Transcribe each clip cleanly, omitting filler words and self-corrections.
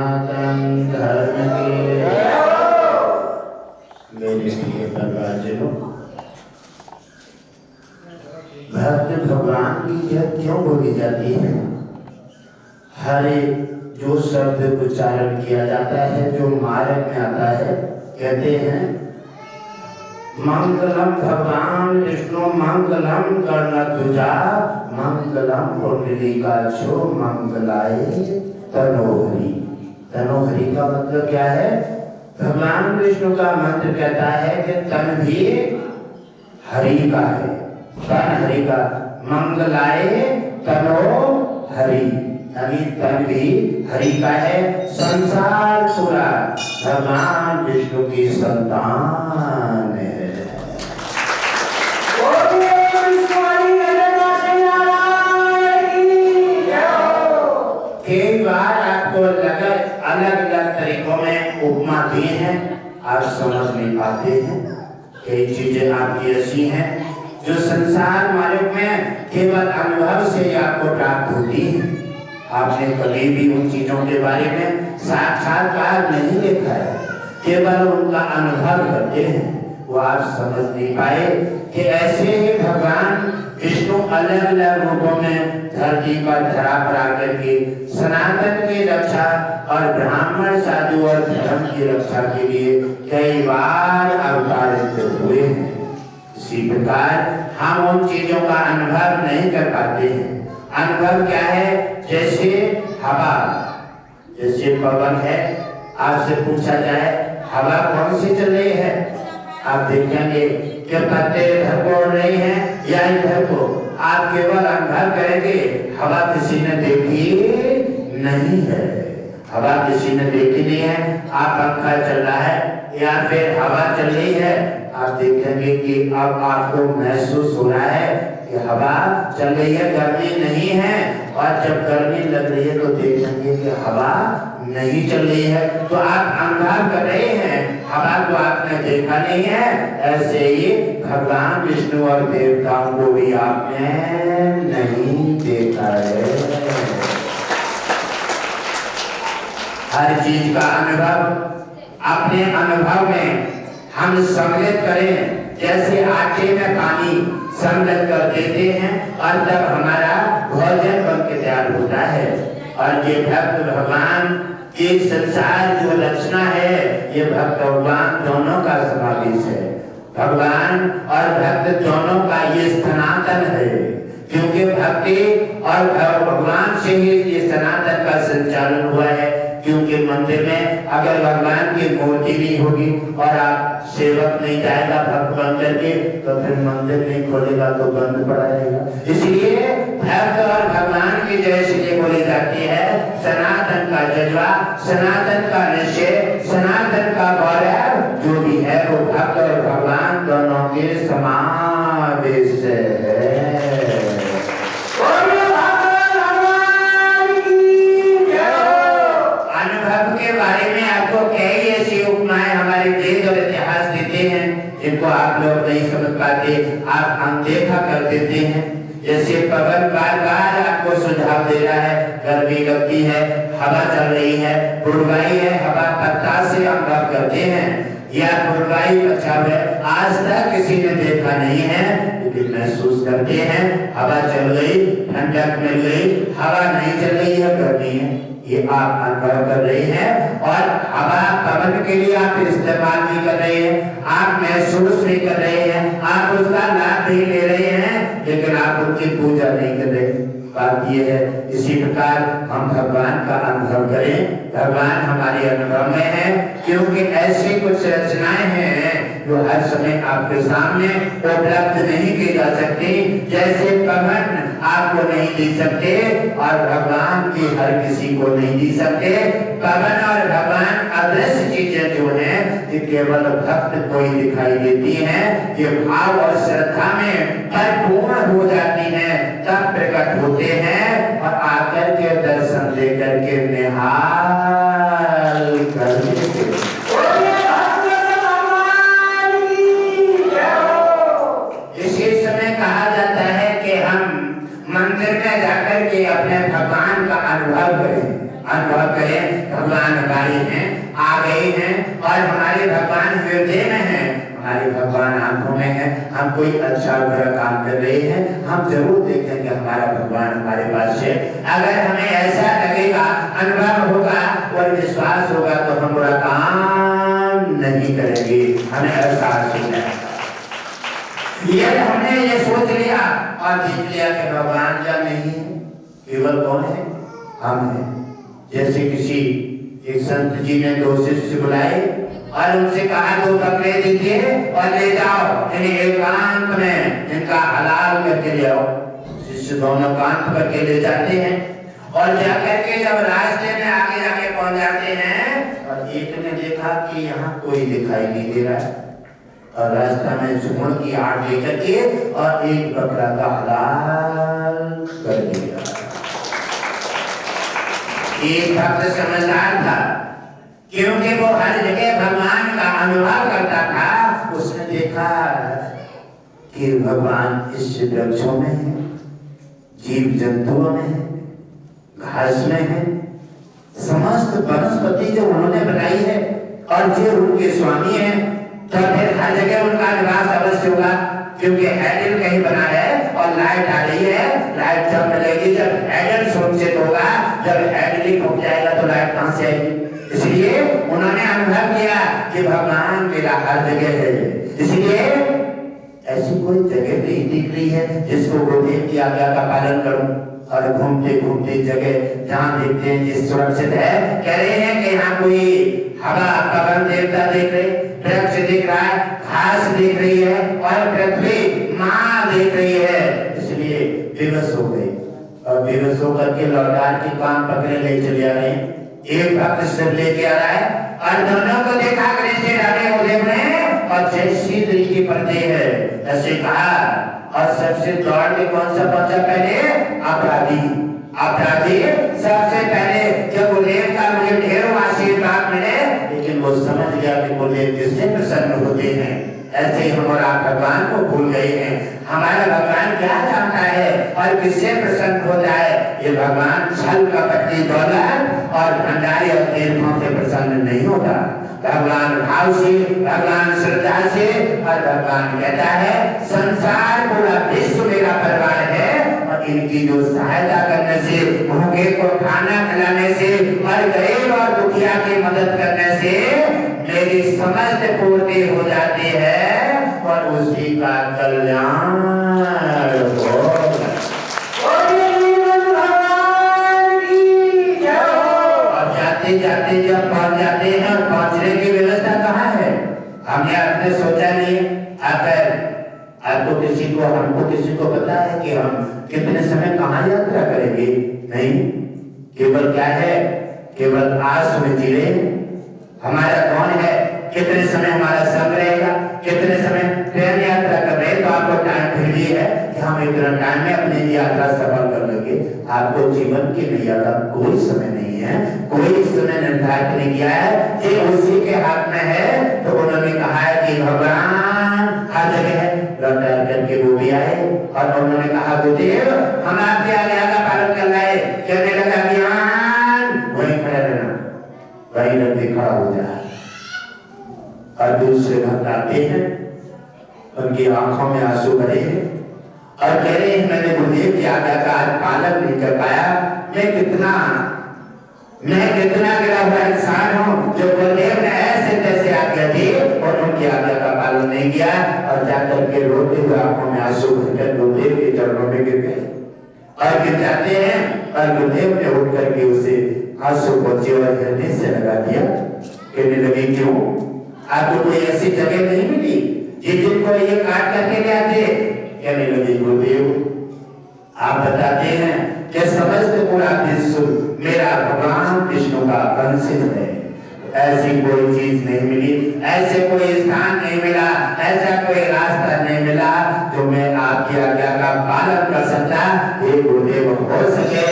सनातन धर्म की। मेरे प्रिय परिवारजनों, भक्त भगवान की जय क्यों बोली जाती है? हर एक जो शब्द उच्चारण किया जाता है, जो मार्ग में आता है, कहते हैं मंगलम भगवान विष्णु मंगलम कर्णध्वजा मंगलम पुंडरीकाक्षो मंगलाय तनोहरि। तनोहरि का मतलब क्या है? भगवान विष्णु का मंत्र कहता है कि तन भी हरि का है, तन हरि का। मंगलाय तनोहरि, यानी तन भी हरि का है। संसार पूरा भगवान विष्णु की संतान है। कई बार आपको अलग अलग तरीकों में उपमा दिए हैं, आप समझ नहीं पाते हैं। कई चीजें आपकी ऐसी हैं जो संसार मार्ग में केवल अनुभव से आपको प्राप्त होती है। आपने कभी भी उन चीजों के बारे में साक्षात्कार नहीं देखा है, केवल उनका अनुभव करते हैं। वो आप समझ नहीं पाए कि ऐसे ही भगवान विष्णु अलग अलग रूपों में धरती पर धरा पर आकर के सनातन की रक्षा और ब्राह्मण साधु और धर्म की रक्षा के लिए कई बार अवतारित हुए हैं। इसी प्रकार हम उन चीजों का अनुभव नहीं कर पाते हैं। अनुभव क्या है? जैसे हवा, जैसे पवन है। आपसे पूछा जाए हवा कौन सी चल रही है, आप देखेंगे कि पत्ते इधर को उड़ रही हैं या इधर को। आप केवल अनुभव करेंगे, हवा किसी ने देखी नहीं है, हवा किसी ने देखी नहीं है। आप पंखा चल रहा है या फिर हवा चल रही है, आप देखेंगे कि अब आपको महसूस हो रहा है कि हवा चल रही है, गर्मी नहीं है। और जब गर्मी लग रही है तो देखेंगे कि हवा नहीं चल रही है। तो आप अनुभव कर रहे हैं, हवा को आपने देखा नहीं है। ऐसे ही भगवान विष्णु और देवताओं को भी आपने नहीं देखा है। हर चीज का अनुभव अपने अनुभव में हम सम्मिलित करें। जैसे आटे में पानी सम्मिलित कर देते हैं और तब हमारा भोजन बनके तैयार होता है। और ये भक्त भगवान की संसार जो रचना है, ये भक्त भगवान दोनों का समावेश है। भगवान और भक्त दोनों का ये सनातन है, क्योंकि भक्ति और भगवान से ही ये सनातन का संचालन हुआ है। क्योंकि मंदिर में अगर भगवान की मूर्ति नहीं होगी और आप सेवक नहीं जाएगा भक्त बन करके, तो फिर मंदिर नहीं खोलेगा तो बंद पड़ा रहेगा। इसलिए भक्त और भगवान की जय इसलिए बोली जाती है। सनातन का जज्बा, सनातन का निश्चय, सनातन का गौरव जो भी है वो भक्त और भगवान दोनों के समावेश है। जिनको आप लोग नहीं समझ पाते, आप अनदेखा कर देते हैं। जैसे पवन बार बार आपको सुझाव दे रहा है, गर्मी लगती है, हवा चल रही है, बुढ़वाई है, हवा पत्ता से अनुभव करते हैं या बुढ़वाई बचाव है। आज तक किसी ने देखा नहीं है, लेकिन महसूस करते हैं। हवा चल गई, ठंडक मिल गई, हवा नहीं चल रही है, गर्मी है, ये आप अनुभव कर रहे हैं। और हवा पवन के लिए आप इस्तेमाल नहीं कर रहे हैं, आप महसूस नहीं कर रहे हैं, आप उसका लाभ नहीं ले रहे हैं, लेकिन आप उनकी पूजा नहीं कर रहे। बात ये है। इसी प्रकार हम भगवान का अनुभव करें। भगवान हमारे अनुभव में है, क्योंकि ऐसी कुछ रचनाएं हैं जो हर समय आपके सामने उपलब्ध नहीं की जा सकती। जैसे पवन आपको नहीं दी सकते और भगवान की हर किसी को नहीं दी सकते। पवन और भगवान अदृश्य चीजें जो हैं, ये केवल भक्त को ही दिखाई देती हैं। ये भाव और श्रद्धा में परिपूर्ण हो जाती हैं, तब प्रकट होते हैं और आकर के दर्शन लेकर के निहाल कर देते। इसी समय कहा जाता है कि हम मंदिर में जाकर के अपने भगवान का अनुभव करें, अनुभव करें। भगवान हमारे हैं, आ गए हैं और हमारे भगवान हृदय में हैं, हमारे भगवान आंखों में हैं। हम कोई अच्छा बुरा काम कर रहे हैं, हम जरूर देखेंगे हमारा भगवान हमारे पास है। अगर हमें ऐसा लगेगा, अनुभव होगा और विश्वास होगा तो हम बुरा काम नहीं करेंगे, हमें एहसास होगा। ये हमने ये सोच लिया और देख लिया कि भगवान क्या नहीं है, केवल कौन है, हम हैं। जैसे किसी एक संत जी ने दो शिष्य बुलाए और उनसे कहा दो बकरे दीजिए और ले जाओ, इन्हें एकांत में इनका हलाल करके ले आओ। शिष्य दोनों कांत करके ले जाते हैं और जाकर के जब रास्ते में आगे जाके पहुंच जाते हैं और एक ने देखा कि यहाँ कोई दिखाई नहीं दे रहा है और रास्ता में झुमड़ की आड़ लेकर के और एक बकरा का हलाल कर दिया। एक भक्त समझदार था, क्योंकि वो हर जगह भगवान का अनुभव करता था। उसने देखा कि भगवान इस वृक्षों में है, जीव जंतुओं में है, घास में है, समस्त वनस्पति जो उन्होंने बनाई है और जो उनके स्वामी हैं, तो फिर हर जगह उनका निवास अवश्य होगा। क्योंकि हैडल कहीं बना है और लाइट आ रही है, लाइट जब मिलेगी, जब हैडल सुरक्षित होगा, जब हैडल ही फूक जाएगा तो लाइट कहां से आएगी। इसलिए उन्होंने अनुभव किया कि भगवान मेरा हर जगह है। इसलिए ऐसी कोई जगह नहीं दिख रही है जिसको गुरुदेव की आज्ञा का पालन करूं। और घूमते घूमते जगह जहाँ देखते हैं जिस सुरक्षित है, कह रहे हैं कि यहाँ कोई हवा पवन देवता देख रहे, वृक्ष दिख रहा है, घास दिख रही है और पृथ्वी माँ देख रही है। इसलिए विवश हो गए और विवश होकर के लौटार की काम पकड़े ले चले आ रहे हैं। एक भक्त सिर लेके आ रहा है और दोनों को देखा कृष्ण राधे गुरुदेव ने और जैसी दृष्टि पर्दे है ऐसे कहा। और सबसे दौड़ के कौन सा पहुंचा पहले? अपराधी। अपराधी सबसे पहले जब गुरुदेव का मुझे ढेरों आशीर्वाद मिले, लेकिन वो समझ गया कि गुरुदेव जिससे प्रसन्न होते हैं, ऐसे ही हम और आप भगवान को भूल गए हैं। हमारा भगवान क्या चाहता है और किससे प्रसन्न होता है? ये भगवान छल कपट की दौलत और भंडारी और तीर्थों से प्रसन्न नहीं होता। भगवान भाव से, भगवान श्रद्धा से, और भगवान कहता है संसार पूरा विश्व मेरा परिवार है और इनकी जो सहायता करने से, भूखे को खाना खिलाने से और गरीब और दुखिया की मदद करने से मेरी समस्त पूर्ति हो जाती है और उसी का कल्याण होगा। जाते जाते जब पहुंच जाते हैं और पहुंचने की व्यवस्था कहाँ है? हमने आपने सोचा नहीं। अगर आपको किसी को, हमको किसी को पता है कि हम कितने समय कहाँ यात्रा करेंगे? नहीं, केवल क्या है, केवल आज में जी रहे। हमारा कौन है, कितने समय हमारा संग रहेगा, कितने समय ट्रेन यात्रा कर रहे हैं तो आपको टाइम फिर भी है कि हम इतना टाइम में अपनी यात्रा सफल कर लेंगे। आपको जीवन की नैया का कोई समय नहीं है, कोई समय निर्धारित नहीं किया है, ये उसी के हाथ में है। तो उन्होंने कहा है कि भगवान हर जगह है, लौटा करके वो भी आए और उन्होंने कहा गुरुदेव हम आपकी आज्ञा का पालन कर रहे। कहने लगा ज्ञान वहीं खड़ा रहना, वहीं रखते खड़ा हो जाए। और दूसरे भक्त आते हैं, उनकी आंखों में आंसू भरे हैं और कह रहे हैं मैंने गुरुदेव की आज्ञा का आज पालन नहीं कर पाया। मैं कितना गिरा हुआ इंसान हूँ जो गुरुदेव ने ऐसे तैसे आज्ञा दी और उनकी आज्ञा का पालन नहीं किया। और जाकर के रोते हुए आंखों में आंसू भरकर गुरुदेव के चरणों में गिर गए और गिर जाते हैं और गुरुदेव ने उठ करके उसे आंसू पहुंचे और हृदय से लगा दिया। कहने लगे क्यों, आपको कोई ऐसी जगह नहीं मिली जिनको ये काट करके ले आते? कहने लगे गुरुदेव आप बताते हैं कि समस्त पूरा विश्व मेरा भगवान विष्णु का वंशित है। ऐसी कोई चीज नहीं मिली, ऐसे कोई स्थान नहीं मिला, ऐसा कोई रास्ता नहीं मिला जो मैं आपकी आज्ञा का पालन कर सकता। हे गुरुदेव हो सके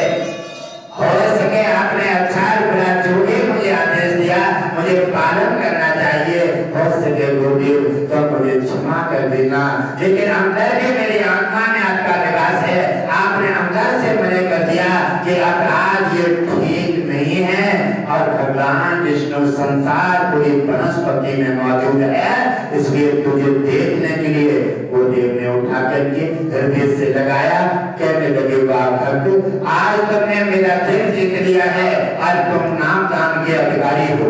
आपने अच्छा बुरा जो भी मुझे आदेश दिया मुझे पालन करना चाहिए। हो सके गुरुदेव तो मुझे क्षमा कर देना, लेकिन अंदर भी मेरी आत्मा में आपका निवास है। आपने अंदर से मना कर दिया कि अपराध ये ठीक नहीं है और भगवान विष्णु संसार पूरी वनस्पति में मौजूद है, इसलिए तुझे देखने के लिए वो देव ने उठा करके हृदय से लगाया। कहने लगे वाह भक्त, आज तुमने मेरा दिल जीत लिया है और तुम नाम दान के अधिकारी हो।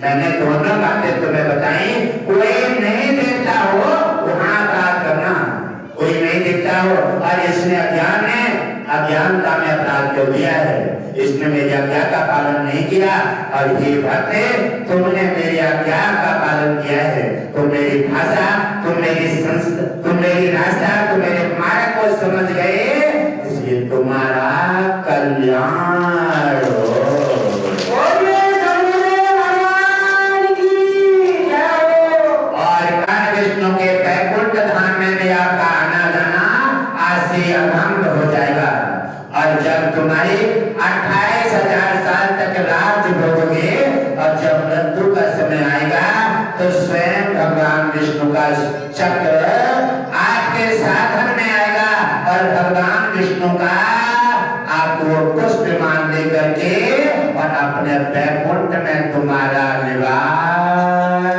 मैंने दोनों बातें तुम्हें बताई, कोई नहीं देखता हो वहां बात करना, कोई नहीं देखता हो। और इसने अज्ञानता में अपराध कर दिया है, इसने मेरी आज्ञा का पालन नहीं किया। और ये भक्त, तुमने मेरी आज्ञा का पालन किया है, तुम मेरी भाषा, तुम मेरी रास्ता, तुम मेरे मार्ग को समझ गए, इसलिए तुम्हारा कल्याण हो। हो जाएगा। और जब तुम्हारी 28,000 साल तक राज भोगोगे और जब मृत्यु का समय आएगा तो स्वयं भगवान विष्णु का चक्र आपके साधन में आएगा और भगवान विष्णु का आपको पुष्प मान दे करके और अपने वैकुंठ में तुम्हारा निवास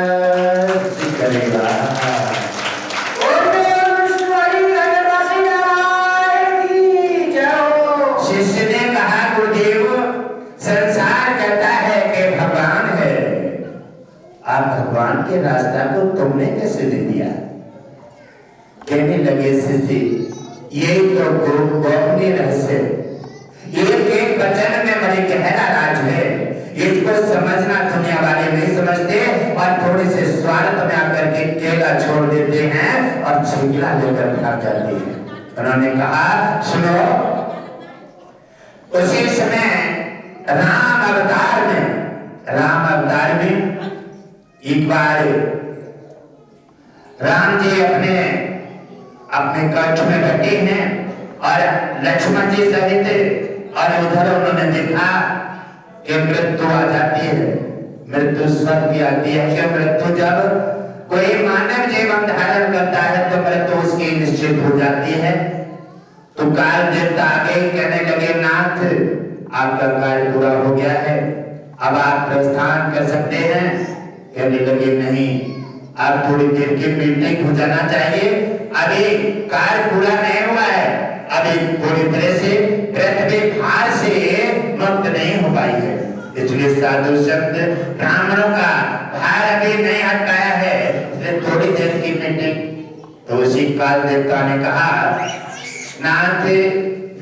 करेगा। भगवान के रास्ता को तुमने कैसे दे दिया? कहने लगे शिष्य, ये तो गोपनीय रहस्य, एक वचन में बड़े गहरा राज है, इसको समझना दुनिया वाले नहीं समझते और थोड़े से स्वार्थ में आकर के केला छोड़ देते हैं और छिलका लेकर भाग जाते हैं। उन्होंने कहा सुनो, उसी समय राम अवतार में एक बार राम जी अपने कक्ष में बैठे हैं और लक्ष्मण जी सहित, और उधर उन्होंने देखा कि मृत्यु आ जाती है, मृत्यु स्वर्ग भी आती है। कि मृत्यु जब कोई मानव जीवन धारण करता है तो मृत्यु उसकी निश्चित हो जाती है। तो काल देवता आगे कहने लगे, नाथ आपका कार्य पूरा हो गया है, अब आप प्रस्थान कर सकते हैं। कहने लगे नहीं, अब थोड़ी देर की मीटिंग हो जाना चाहिए, अभी कार्य पूरा नहीं हुआ है, अभी पूरी तरह से पृथ्वी भार से मुक्त नहीं हो पाई है, इसलिए साधु संत ब्राह्मणों का भार अभी नहीं हट पाया है, इसलिए थोड़ी देर की मीटिंग। तो उसी काल देवता ने कहा, नाथ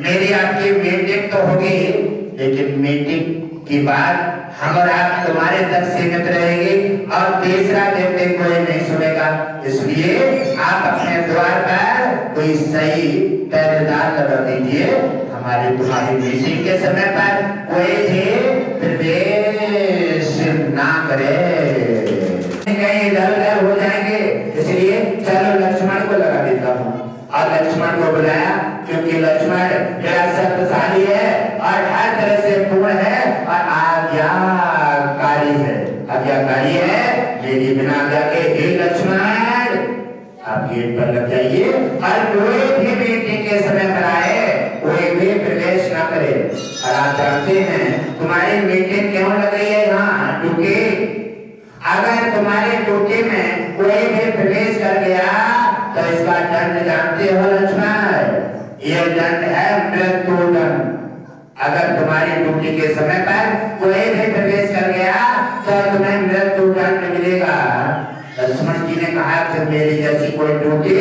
मेरी आपकी मीटिंग तो होगी, लेकिन मीटिंग की बात हम और आप तुम्हारे तक सीमित रहेगी और तीसरा व्यक्ति कोई नहीं सुनेगा, इसलिए आप अपने द्वार पर कोई सही पहरेदार लगा दीजिए। हमारी तुम्हारी मीटिंग के समय पर कोई भी प्रवेश ना करे, कहीं इधर-उधर हो जाएंगे, इसलिए चलो लक्ष्मण को लगा देता हूँ। और लक्ष्मण को बुलाया, क्योंकि लक्ष्मण बड़ा शक्तिशाली है और हर तरह से पूर्ण है और आज्ञाकारी है। मेरी बिना आज्ञा के हे लक्ष्मण आप गेट पर लग जाइए और कोई भी मीटिंग के समय पर आए, कोई भी प्रवेश ना करे। और आप जानते हैं तुम्हारी मीटिंग क्यों लग रही है यहाँ? क्योंकि अगर तुम्हारी ड्यूटी में कोई भी प्रवेश कर गया तो इसका दंड जानते हो लक्ष्मण? ये दंड है मृत्यु दंड। अगर तुम्हारी ड्यूटी के समय पर कोई भी प्रवेश कर गया तो तुम्हें मृत्यु दंड मिलेगा। लक्ष्मण जी ने कहा कि मेरी जैसी कोई ड्यूटी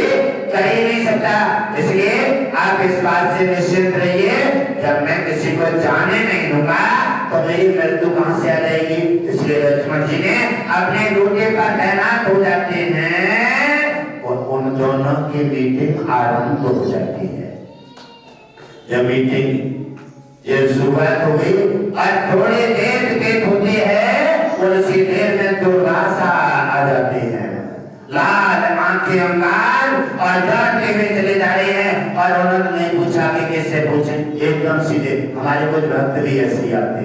कर ही नहीं सकता, इसलिए आप इस बात से निश्चिंत रहिए, जब मैं किसी को जाने नहीं दूंगा तो मेरी मृत्यु कहां से आ जाएगी। इसलिए लक्ष्मण जी ने अपने ड्यूटी पर तैनात हो जाते हैं और उन दोनों की मीटिंग आरंभ हो जाती है। जब मीटिंग ये शुरुआत हो गई और थोड़ी देर व्यतीत होती है, उसी देर में दुर्वासा आ जाते हैं, लाल आंखें अंगार और डरते हुए चले जा रहे हैं। और उन्होंने पूछा कि कैसे पूछे, एकदम सीधे। हमारे कुछ भक्त भी ऐसे आते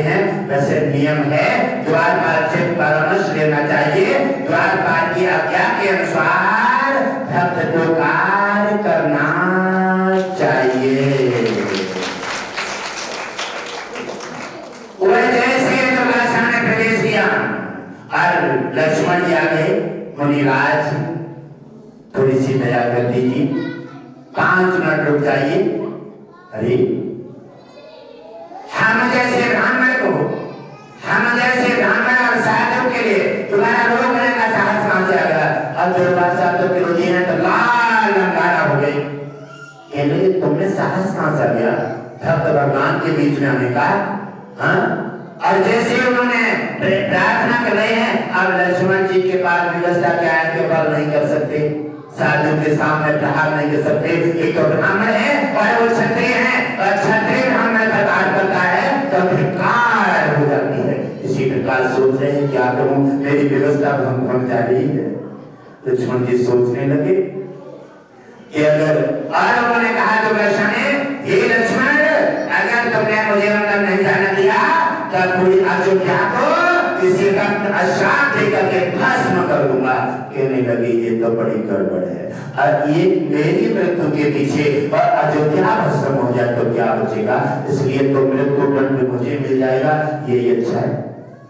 हैं, वैसे नियम है द्वारपाल से परामर्श लेना चाहिए, द्वारपाल की आज्ञा के अनुसार भक्त को कार्य करना चाहिए। और लक्ष्मण जी आगे, मुनिराज थोड़ी सी दया कर दीजिए, 5 मिनट रुक जाइए। अरे हम जैसे ब्राह्मण को, हम जैसे ब्राह्मण और साधु के लिए तुम्हारा रोकने का साहस कहां से आ गया? अब दुर्वासा तो विरोधी है तो लाल अंगारा हो गई। कहने तुमने साहस कहां से आ गया भक्त भगवान के बीच में आने का? हाँ, और जैसे उन्होंने प्रार्थना कर रहे हैं, अब लक्ष्मण जी के पास व्यवस्था क्या है कि बल नहीं कर सकते, साधु के सामने प्रहार नहीं कर सकते। एक तो ब्राह्मण है और वो क्षत्रिय है, और क्षत्रिय ब्राह्मण प्रहार करता है तो धिक्कार हो जाती है। इसी प्रकार सोच रहे हैं क्या करूं, मेरी व्यवस्था भंग जा रही है। लक्ष्मण जी सोचने लगे कि अगर, और उन्होंने कहा तो हे लक्ष्मण, अगर तुमने मुझे अंदर नहीं जाने दिया तब पूरी अयोध्या को इसी वक्त अश्राप देकर के भस्म कर दूंगा। कहने लगे ये तो बड़ी गड़बड़ है, और ये मेरी मृत्यु के पीछे और अयोध्या भस्म हो जाए तो क्या बचेगा, इसलिए तो मृत्यु दंड मुझे मिल जाएगा, ये अच्छा है।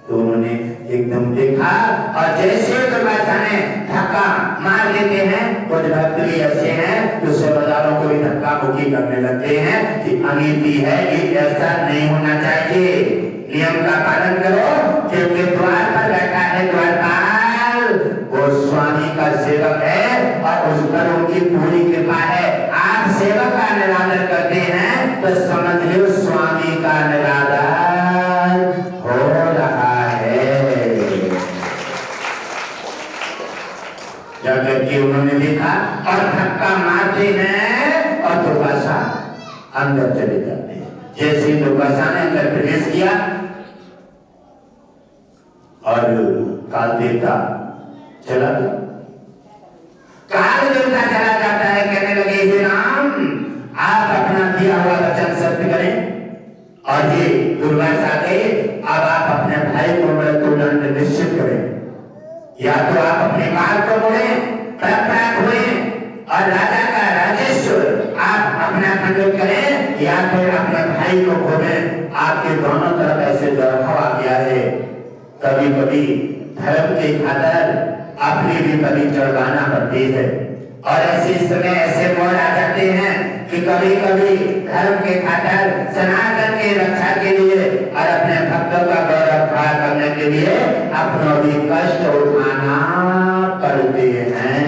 तो उन्होंने एकदम देखा, और जैसे दुर्वासा ने धक्का मार देते हैं, कुछ भक्त भी ऐसे हैं जो सेवादारों को भी धक्का मुक्की करने लगते हैं कि अनीति है, ये ऐसा नहीं होना चाहिए, नियम का पालन करो। क्योंकि द्वार पर बैठा है द्वारपाल, वो स्वामी का सेवक है और उस पर उनकी पूरी कृपा है। आप सेवक का निरादर करते हैं तो समझ लो स्वामी का निरादर हो रहा है। जब करके उन्होंने देखा और धक्का मारते हैं और दुर्वासा अंदर चले जाते हैं। जैसे दुर्वासा ने अंदर प्रवेश किया और काल देवता चला गया, काल देवता चला जाता है। कहने लगे हे राम, आप अपना दिया हुआ वचन सत्य करें, और ये दुर्वासा के अब आप अपने भाई को मृत्युदंड निश्चित करें, या तो आप अपने काल को मोड़े, प्राप्त हुए और राजा का राजेश्वर आप अपना खंडित करें, या फिर अपने भाई को खोलें। आपके दोनों तरफ ऐसे दबाव आ गया है, कभी कभी धर्म के खातर अपनी भी बलि चढ़वाना पड़ती है, और ऐसे समय ऐसे मोड़ आ जाते हैं कि कभी कभी धर्म के खातर, सनातन के रक्षा के लिए और अपने भक्तों का गौरव खड़ा करने के लिए अपनों भी कष्ट उठाना पड़ते हैं।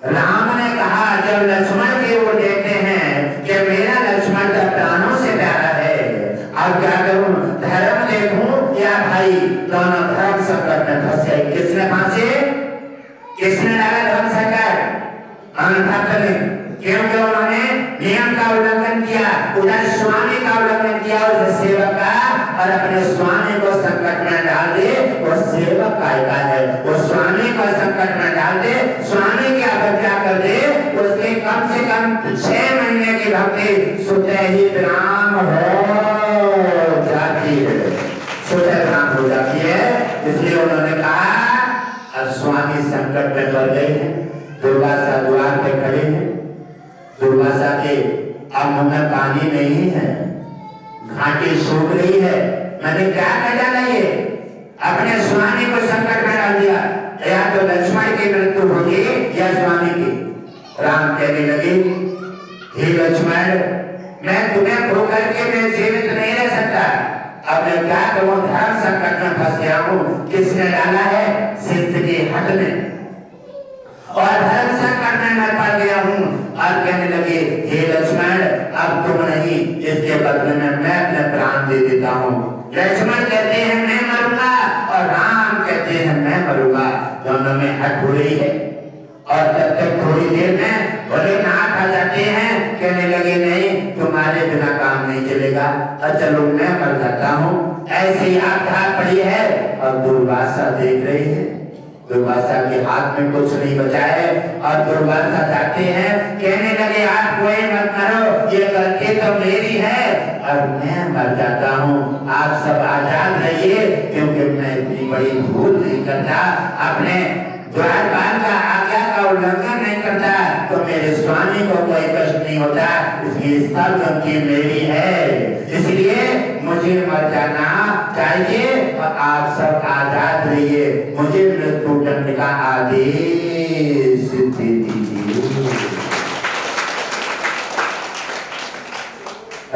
राम ने कहा, जब लक्ष्मण की ओर देखते हैं कि मेरा लक्ष्मण तो प्राणों से प्यारा है, अब क्या करूं, धर्म देखूं या भाई, दोनों धर्म संकट में फंसे। किसने फांसे, किसने डाला धर्म संकट? भक्त ने, क्योंकि उन्होंने नियम का उल्लंघन किया, उधर स्वामी का उल्लंघन किया, उधर सेवक का, और अपने स्वामी को संकट में डाल दे, वो सेवक का है, वो स्वामी को संकट में डाल दे, स्वामी की अवज्ञा कर दे, उसके कम से कम 6 महीने की भक्ति सुते ही विराम हो जाती है, सुते विराम हो जाती है। इसलिए उन्होंने कहा, अब स्वामी संकट में पड़ गए हैं, दुर्वासा द्वार पे खड़े हैं, दुर्वासा के अब मुंह में पानी नहीं है, घाटी सूख रही है, मैंने क्या कर डाला, ये अपने स्वामी को संकट में डाल दिया, या तो लक्ष्मण की मृत्यु होगी या स्वामी की। राम कहने लगे, हे लक्ष्मण, मैं तुम्हें खो करके मैं जीवित नहीं रह सकता, अब मैं क्या करूं, धर्म संकट में फंस गया हूं। किसने डाला है? शिष्य के हट में, और धर्म संकट में मैं पड़ गया हूं। और कहने लगे, हे लक्ष्मण, अब तुम नहीं, इसके बदले में मैं अपने प्राण दे देता हूं। लक्ष्मण कहते हैं मैं मरूंगा, और राम कहते हैं मैं मरूंगा, दोनों में हट हो रही है। और तब तक थोड़ी देर में भोलेनाथ आ जाते हैं, कहने लगे नहीं, तुम्हारे बिना काम नहीं चलेगा, और चलो मैं मर जाता हूँ। ऐसी आपदा पड़ी है, और दुर्वासा देख रही है, दुर्वासा के हाथ में कुछ नहीं बचा है, और दुर्वासा जाते हैं, कहने लगे आप कोई मत करो, ये गलती तो मेरी है और मैं मर जाता हूँ, आप सब आजाद रहिए, क्योंकि मैं इतनी बड़ी भूल नहीं करता। अपने द्वारपाल का आज्ञा का उल्लंघन नहीं करता तो मेरे स्वामी को कोई कष्ट नहीं होता। इसलिए सब गलती मेरी है, इसलिए मुझे मर जाना चाहिए और आप सब आजाद रहिए। मुझे मृत्युदंड का आदेश दे दीजिए।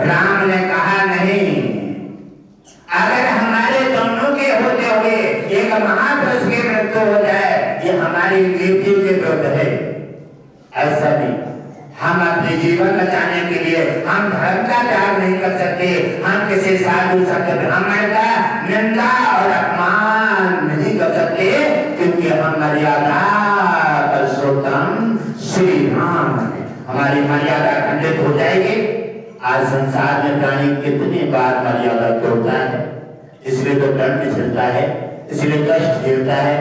राम ने कहा नहीं, अगर हमारे दोनों के होते हुए एक महापुरुष की मृत्यु हो जाए ये हमारी नीति के विरुद्ध है। ऐसा नहीं, हम अपने जीवन बचाने के लिए हम धर्म का त्याग नहीं कर सकते, हम किसी साधु संत ब्राह्मण का निंदा और अपमान नहीं कर सकते, क्योंकि हम मर्यादा पुरुषोत्तम श्री राम है। हमारी मर्यादा खंडित हो जाएगी। आज संसार में प्राणी कितनी बार मर्यादा तोड़ता है, इसलिए तो दंड झेलता है, इसलिए कष्ट झेलता है।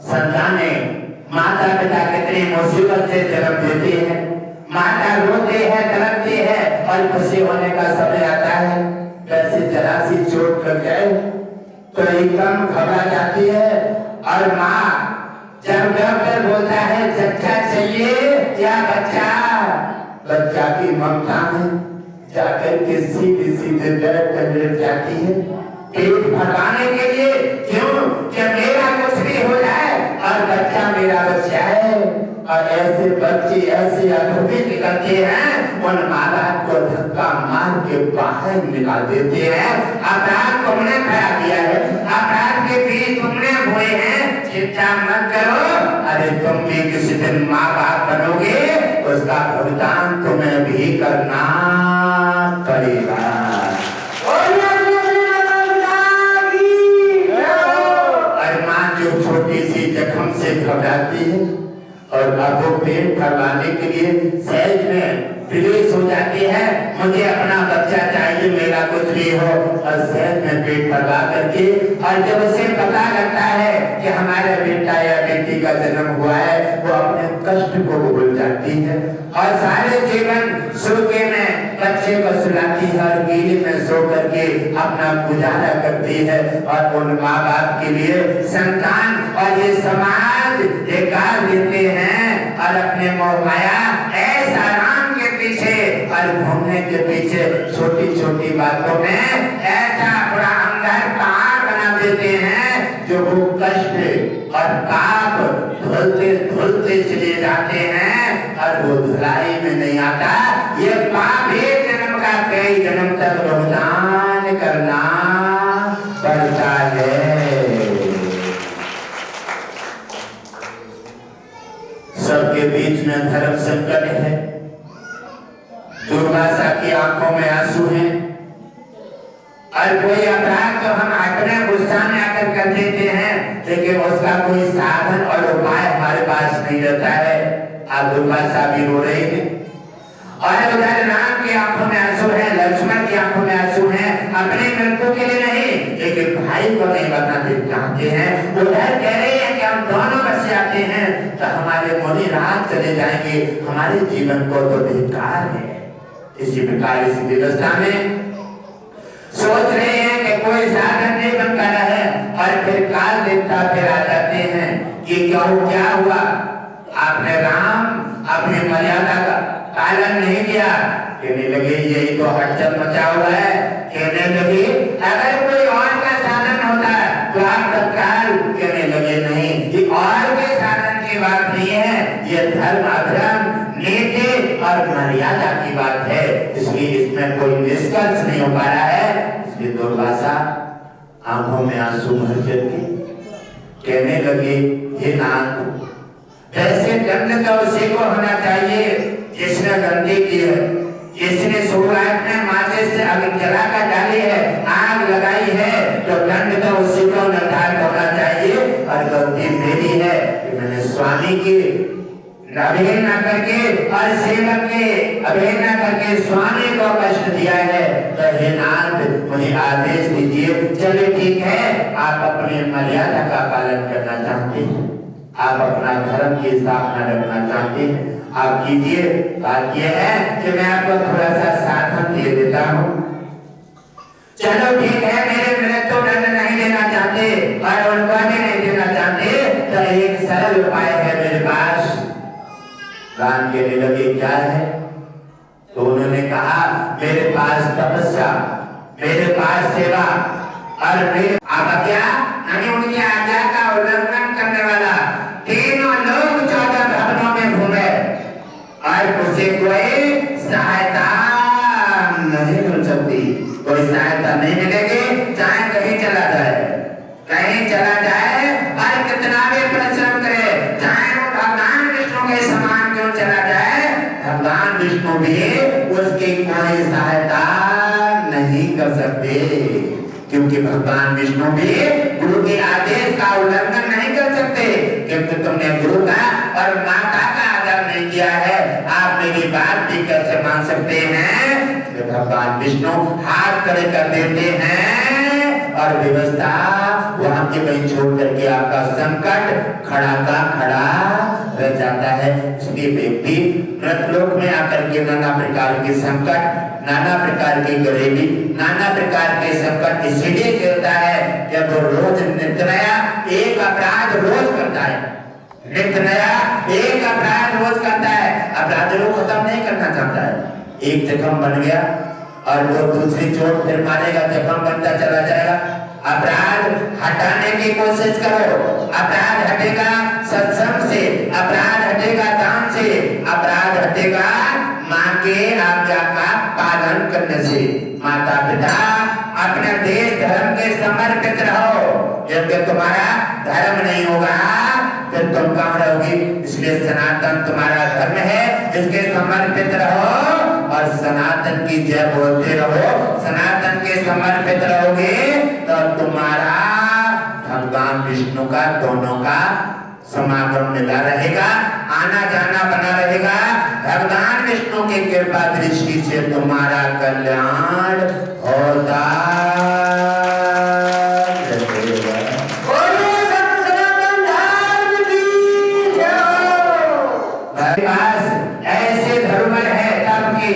संतानें माता पिता कितनी मुसीबत से जन्म देती है, माता रोते हैं तड़पती है और खुशी होने का समय आता है कैसे जरा सी चोट लग जाए तो एकदम घबरा जाती है। और माँ जब डॉक्टर बोलता है बच्चा चाहिए या बच्चा, बच्चा की ममता में जाकर के सीधे सीधे लेट जाती है पेट भरवाने के लिए। क्यों? कि मेरा कुछ भी हो जाए और बच्चा मेरा बच्चा है। और ऐसे बच्चे ऐसे अधूरे निकलते हैं, उन माँ बाप को धक्का मार के बाहर निकाल देते हैं। अपराध तुमने खड़ा किया है, अपराध के बीच तुमने बोए हैं, चिंता मत करो। अरे तुम भी किसी दिन माँ बाप बनोगे, उसका भुगतान तुम्हें भी करना पड़ेगा। और माँ जो छोटी सी जख्म से घबराती है और अब वो पेट भरवाने के लिए सहज में विवेश हो जाती है, मुझे अपना बच्चा चाहिए, मेरा कुछ भी हो, और सहज में पेट भरवा करके, और जब उसे पता लगता है कि हमारे बेटा या बेटी का जन्म हुआ है, वो अपने कष्ट को भूल जाती है और सारे जीवन सूखे में बच्चे को सुलाती है और गीले में सो करके अपना गुजारा करती है। और उन माँ बाप के लिए संतान और ये समाज धिक्कार देते हैं और अपने मोह माया ऐसा राम के पीछे और घूमने के पीछे छोटी छोटी बातों में ऐसा बड़ा अंदर पहाड़ बना देते हैं जो वो कष्ट और पाप धुलते धुलते चले जाते हैं और वो धुलाई में नहीं आता। ये पाप एक जन्म का कई जन्म तक भुगतान करना पड़ता है। सबके बीच में धर्म संकट है, दुर्वासा की आंखों में आंसू हैं और कोई अपराध तो हम अपने गुस्सा में आकर कर देते हैं, लेकिन उसका कोई साधन और उपाय हमारे पास नहीं रहता है। आप दुर्वासा भी रो रहे हैं और उधर राम की आंखों में आंसू है, लक्ष्मण की आंखों में आंसू है, अपने मृत्यु के लिए नहीं लेकिन भाई को नहीं बनाना चाहते हैं। उधर कह रहे हैं कि हम दोनों बच जाते हैं तो हमारे मुनि रात चले जाएंगे, हमारे जीवन को तो धिक्कार है। इसी प्रकार इस व्यवस्था में सोच रहे हैं कि कोई साधन नहीं बन पा रहा है और फिर काल देवता फिर आ जाते हैं कि क्या हुआ, आपने राम अपनी मर्यादा का पालन नहीं किया। कहने लगे यही तो हड़चल मचा हुआ है। कहने लगे अगर कोई और का साधन होता तो आप तत्काल, कहने लगे नहीं, ये और के साधन की बात नहीं है, ये धर्म अधर्म नीति और मर्यादा की बात है, इसलिए इसमें कोई निष्कर्ष नहीं हो पा रहा है। इसलिए दुर्वासा आंखों में आंसू भर करके कहने लगे ये नाथ, वैसे दंड तो उसी को होना चाहिए जिसने गलती की है, जिसने शुरुआत में माचिस से आग जलाकर डाली है, आग लगाई है, तो दंड तो उसी को निर्धारित होना चाहिए। और गलती मेरी है कि मैंने स्वामी की अवहेलना करके और सेवक के अवहेलना करके स्वामी को कष्ट दिया है। तो हे नाथ मुझे आदेश दीजिए। चले ठीक है, आप अपनी मर्यादा का पालन करना चाहते हैं, आप अपना धर्म की स्थापना रखना चाहते हैं, आप कीजिए। बात यह है कि मैं आपको थोड़ा सा साधन दे देता हूँ। चलो ठीक है, मेरे मृत्यु दंड नहीं देना चाहते और उनको भी नहीं देना चाहते तो एक सरल उपाय गान कहने लगे क्या है? तो उन्होंने कहा मेरे पास तपस्या, मेरे पास सेवा और मेरे आज्ञा यानी उनकी आज्ञा का उल्लंघन करने वाला तीनों लोग 14 भवनों में घूमे और उसे कोई सहायता नहीं मिल सकती, कोई सहायता नहीं मिलेगी, चाहे कहीं चला जाए, कहीं चला जाए और कितना भी परिश्रम करे, चाहे वो भगवान विष्णु के समान क्यों चला जाए, भगवान विष्णु भी उसकी कोई सहायता नहीं कर सकते, क्योंकि भगवान विष्णु भी गुरु के आदेश का उल्लंघन नहीं कर सकते, क्योंकि तुमने गुरु का और माता का आदर नहीं किया है, आप मेरी बात भी कैसे मान सकते हैं? भगवान विष्णु हाथ खड़े कर देते हैं और व्यवस्था वहां के वहीं छोड़ करके आपका संकट खड़ा का खड़ा रह जाता है। इसलिए व्यक्ति मृतलोक में आकर के नाना प्रकार के संकट, नाना प्रकार की गरीबी, नाना प्रकार के संकट इसलिए झेलता है जब वो रोज नित्य नया एक अपराध रोज करता है, नित्य नया एक अपराध रोज करता है, अपराध को खत्म नहीं करना चाहता है। एक जख्म बन गया और वो दूसरी चोट फिर मारेगा, जख्म बनता चला जाएगा। अपराध हटाने की कोशिश करो, अपराध हटेगा सत्संग से, अपराध हटेगा दान से, अपराध हटेगा माँ के आज्ञा का पालन करने से। माता पिता अपने देश धर्म के समर्पित रहो, जब तुम्हारा धर्म नहीं होगा फिर तुम कहाँ रहोगी? इसलिए सनातन तुम्हारा धर्म है, इसके समर्पित रहो और सनातन की जय बोलते रहो। सनातन के समर्पित रहोगे तो तुम्हारा भगवान विष्णु का दोनों का समागम मिला रहेगा, आना जाना बना रहेगा। भगवान विष्णु की कृपा दृष्टि से तुम्हारा कल्याण होता ऐसे धर्मर है तब की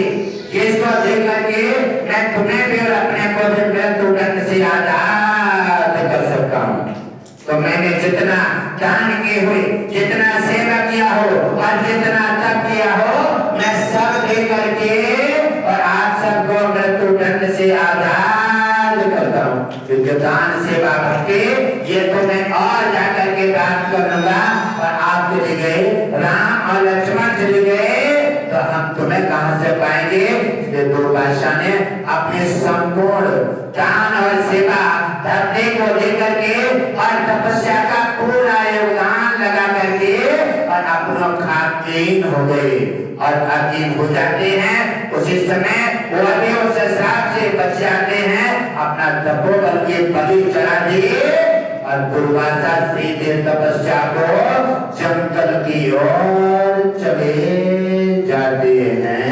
जिसको देख करके मैं तुम्हें भी और अपने को भी मृत्युदंड से आजाद कर सकता हूँ। तो मैंने जितना दान किए हुए, जितना सेवा किया हो और जितना तप किया हो, मैं सब दे करके और आप सबको मृत्युदंड से आजाद करता हूँ। क्योंकि दान सेवा भक्ति ये तो मैं और जाकर के प्राप्त कर लूंगा। और आप चले गए, राम और लक्ष्मण चले गए, तो हम तुम्हें कहां से पाएंगे? इसलिए दो बादशाह ने अपने संपूर्ण दान और सेवा धरती को लेकर के और तपस्या का पूरा योगदान लगा करके और अपनों खातीन हो गए और खातीन हो जाते हैं। उसी समय वो भी उस श्राप से बच जाते हैं, अपना तपोबल के बलि चढ़ा दिए और दुर्वासा सीधे तपस्या को जंगल की ओर चले जाते हैं।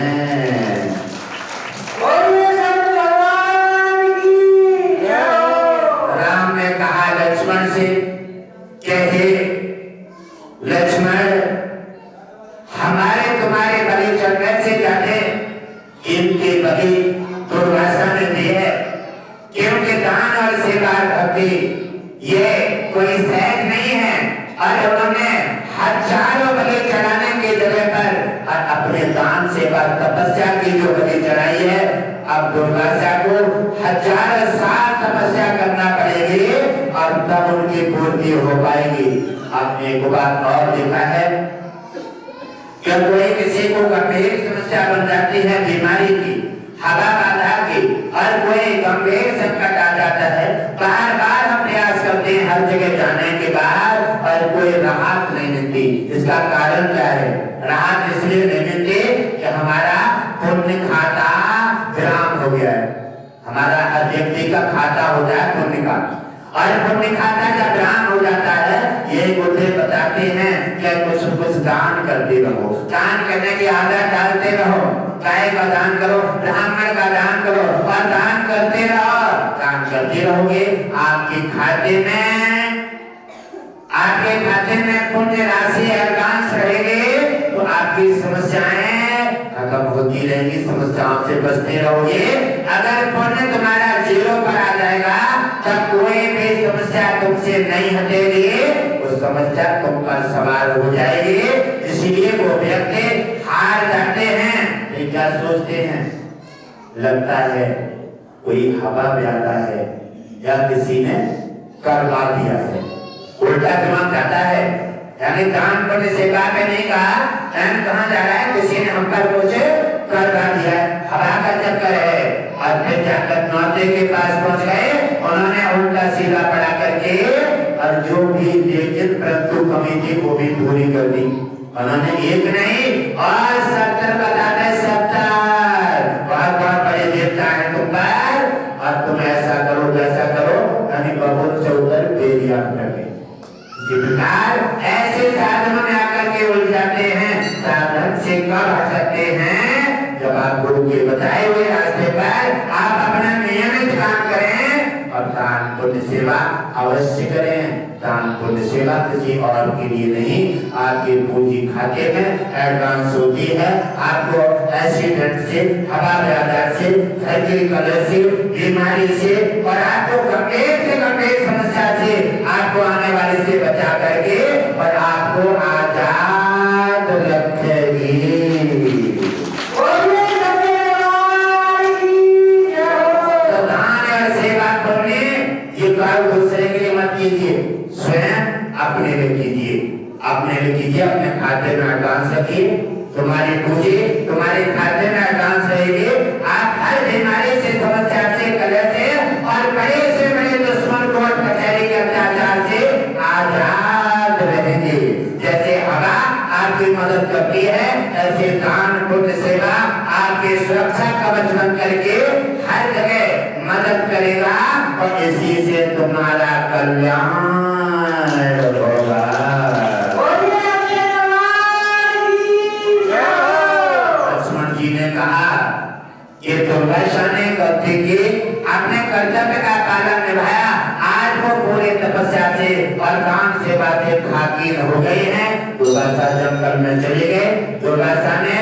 राम ने कहा लक्ष्मण से, कहे लक्ष्मण हमारे तुम्हारे बलि चढ़ने से जाते इनके बलि दुर्वासा ने दिए, क्योंकि दान और सेवा भक्ति ये कोई सहज नहीं है। और उन्होंने हजारों बलि चढ़ाने की जगह पर और अपने दान सेवा तपस्या की जो बलि चढ़ाई है, अब दुर्वासा को 1000 साल तपस्या करना पड़ेगी और तब उनकी पूर्ति हो पाएगी। आपने एक बात और देखा है, जब कोई किसी को गंभीर समस्या बन जाती है, बीमारी की, हवा बाधा की, और कोई गंभीर संकट आ जाता है, बार बार हम प्रयास करते हैं हर जगह जाने के बाद और कोई राहत नहीं मिलती। इसका कारण क्या है? राहत इसलिए नहीं मिलती कि हमारा पुण्य खाता विराम हो गया है। हमारा हर व्यक्ति का खाता होता है पुण्य का, और पुण्य खाता जब विराम हो जाता है, ये गुरुदेव बताते हैं कि कुछ दान करते रहो, दान करने की आदत डालते रहो। गाय का दान करो, ब्राह्मण का दान करो और दान करते रहो। दान करते रहोगे, आपके खाते में पुण्य राशि एडवांस रहेगी, तो आपकी समस्याएं खत्म होती रहेगी, समस्याओं से बचते रहोगे। अगर पुण्य तुम्हारा 0 पर आ जाएगा, तब कोई भी समस्या तुमसे नहीं हटेगी, वो समस्या तुम पर सवार हो जाएगी। इसीलिए वो व्यक्ति क्या सोचते हैं, लगता है कोई हवा ज्यादा है या किसी ने करवा दिया है, उल्टा दिमाग जाता है। यानी दान पुण्य सेवा में नहीं कहा कहाँ जा रहा है, किसी ने हम पर कुछ करवा दिया, हवा का चक्कर है। और फिर जाकर नौते के पास पहुंच गए, उन्होंने उल्टा सीधा पड़ा करके और जो भी लेकिन परंतु कमेटी को भी पूरी कर दी। उन्होंने एक नहीं और 70 बताते, 70 बहुत बहुत बड़े देवता है तुम पर, और तुम ऐसा करो वैसा करो, यानी बबूल से उधर बेरिया करके ऐसे साधनों में आकर के उलझ जाते हैं। साधन से कब हट सकते हैं, जब आप गुरु के बताए हुए रास्ते पर आप अपना नियमित काम करें और दान पुण्य सेवा अवश्य करें। दान पुण्य सेवा किसी और के लिए नहीं, आपके पूंजी खाते में एडवांस होती है। आपको एक्सीडेंट से, हवा ज्यादा से, घर के कलर से, बीमारी से और आपको गंभीर से गंभीर समस्या से आपको आने वाले से बचा करके और आपको आजाद रखेगी। तो दान और सेवा पुण्य ये काम दूसरे के लिए मत कीजिए, स्वयं अपने लिए कीजिए। अपने लिए कीजिए, अपने खाते में एडवांस रखिए। तुम्हारी पूंजी तुम्हारे खाते में एडवांस रहेगी। आप हर बीमारी से, समस्या से, कलह से और बड़े से बड़े दुश्मन कोर्ट कचहरी के अत्याचार से आजाद रहेंगे। जैसे हवा आपकी मदद करती है, ऐसे दान पुण्य सेवा आपके सुरक्षा कवच बन करके हर जगह मदद करेगा और इसी से तुम्हारा कल्याण होगा। लक्ष्मण जी ने कहा ये दुर्दशा ने गलती की, अपने कर्तव्य का पालन निभाया, आज वो पूरे तपस्या से और दान सेवा से खाकीन हो गए हैं। दुर्वासा जंगल में चले गए, दुर्वासा ने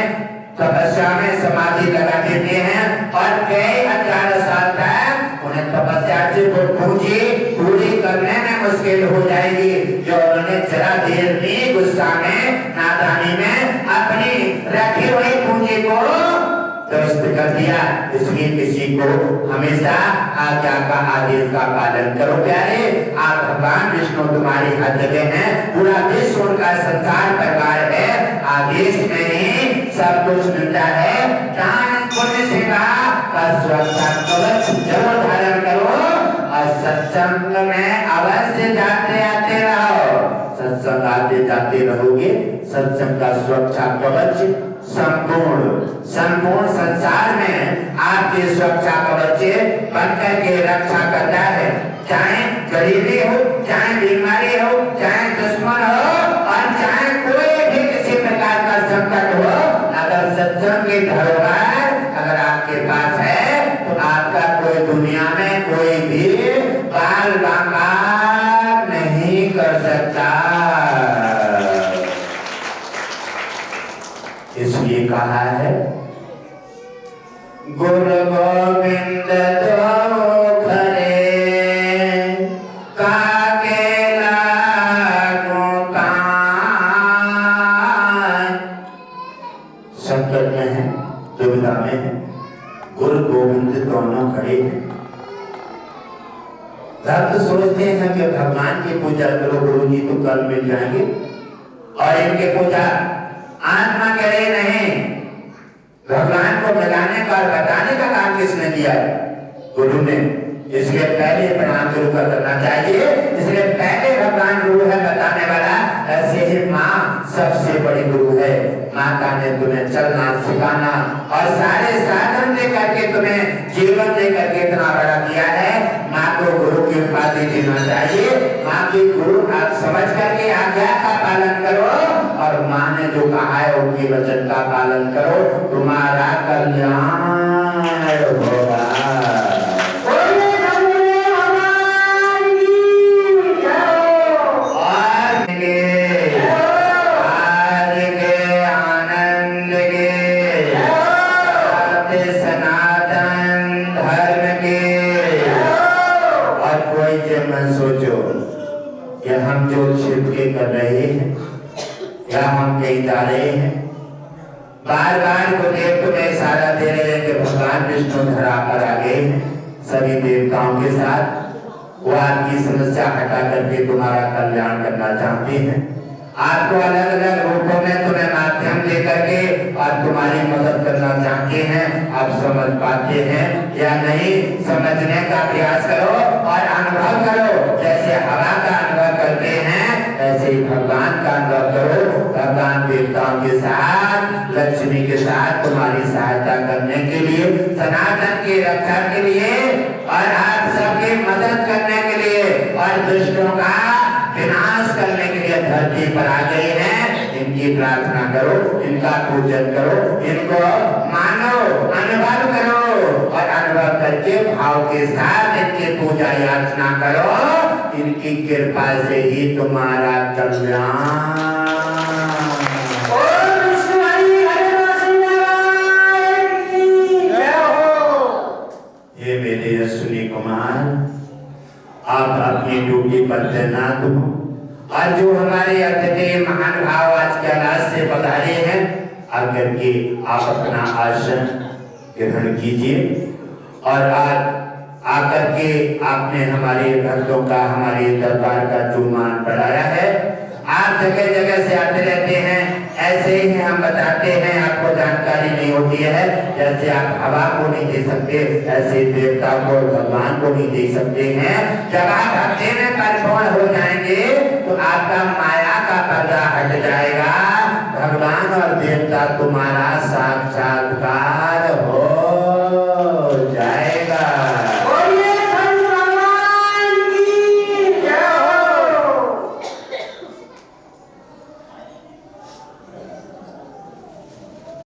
तपस्या में समाधि लगा देते हैं और कई 18 साल तक उन्हें तपस्या से वो पूंजी पूरी करने में मुश्किल हो जाएगी जो उन्होंने जरा देर में गुस्सा में, नादानी में अपनी रखी हुई पूंजी को दुरुस्त कर दिया। इसलिए किसी को हमेशा आज्ञा का, आदेश का पालन करो प्यारे। आप भगवान विष्णु तुम्हारी हर जगह हैं, पूरा विश्व उनका संसार परिवार है। आदेश में ही सब कुछ मिलता है। दान पुण्य सेवा का सुरक्षा कवच जरूर धारण करो और सत्संग में अवश्य जाते आते रहो। सत्संग आते जाते रहोगे, सत्संग का सुरक्षा कवच संपूर्ण संसार में आपकी सुरक्षा कवच बनकर के रक्षा करता है। चाहे गरीबी हो, चाहे बीमारी हो, चाहे दुश्मन हो और चाहे कोई भी किसी प्रकार का संकट हो, अगर सत्संग की धरोहर अगर आपके पास है तो आपका कोई दुनिया में कोई भी बाल बांका नहीं कर सकता। इसलिए कहा है गुरु गोविंद दो खरे काके लागू कान। संकट में है, दुविधा में है, गुरु गोविंद दोनों खड़े हैं। भक्त सोचते हैं कि भगवान की पूजा करो, गुरु जी तो कल मिल जाएंगे, और इनकी पूजा आत्मा करे नहीं। भगवान को मिलाने का और बताने का काम किसने किया? गुरु ने। इसलिए पहले प्रणाम गुरु का करना चाहिए। इसलिए पहले भगवान गुरु है बताने वाला। ऐसे ही माँ सबसे बड़ी गुरु है। माता ने तुम्हें चलना सिखाना और सारे साधन दे करके तुम्हें जीवन दे करके इतना बड़ा किया है। माँ को गुरु की उपाधि देना चाहिए। माँ की गुरु आप समझ करके आज्ञा का पालन करो और माँ ने जो कहा है उनके वचन का पालन करो, तुम्हारा कल्याण होगा। हम जो छिपके कर रहे हैं या हम कहीं जा रहे हैं बार बार गुरुदेव तुम्हें इशारा दे रहे हैं कि भगवान विष्णु धरा पर आ गए हैं सभी देवताओं के साथ। वो आपकी समस्या हटा करके तुम्हारा कल्याण करना चाहते हैं। आपको अलग अलग रूपों में तुम्हें माध्यम दे करके और तुम्हारी मदद करना चाहते हैं। आप समझ पाते हैं या नहीं? समझने का प्रयास करो और अनुभव करो। जैसे हवा का अनुभव करते हैं ऐसे ही भगवान का अनुभव करो। भगवान देवताओं के साथ, लक्ष्मी के साथ तुम्हारी सहायता करने के लिए, सनातन की रक्षा के लिए और आप सबकी मदद करने के लिए और दुष्टों का विनाश करने के लिए धरती पर आ गए हैं। इनकी प्रार्थना करो, इनका पूजन करो, इनको मानो, अनुभव करो और अनुभव करके भाव के साथ इनकी पूजा याचना करो। इनकी कृपा से ही तुम्हारा कल्याण। हे मेरे अश्विनी कुमार, आप अपनी ड्यूटी पर तैनात हो और जो हमारे अतिथि महान भाव आज कैलाश से पधारे हैं, आकर के आप अपना आसन ग्रहण कीजिए और आज आकर के आपने हमारे भक्तों का, हमारे दरबार का जो मान बढ़ाया है। आप जगह जगह से आते रहते हैं, ऐसे ही हम बताते हैं, आपको जानकारी नहीं होती है। जैसे आप हवा को नहीं दे सकते, ऐसे देवता को, भगवान को नहीं दे सकते हैं। जब आप भक्ति में परिपूर्ण हो जाएंगे तो आपका माया का पर्दा हट जाएगा, भगवान और देवता तुम्हारा साक्षात्कार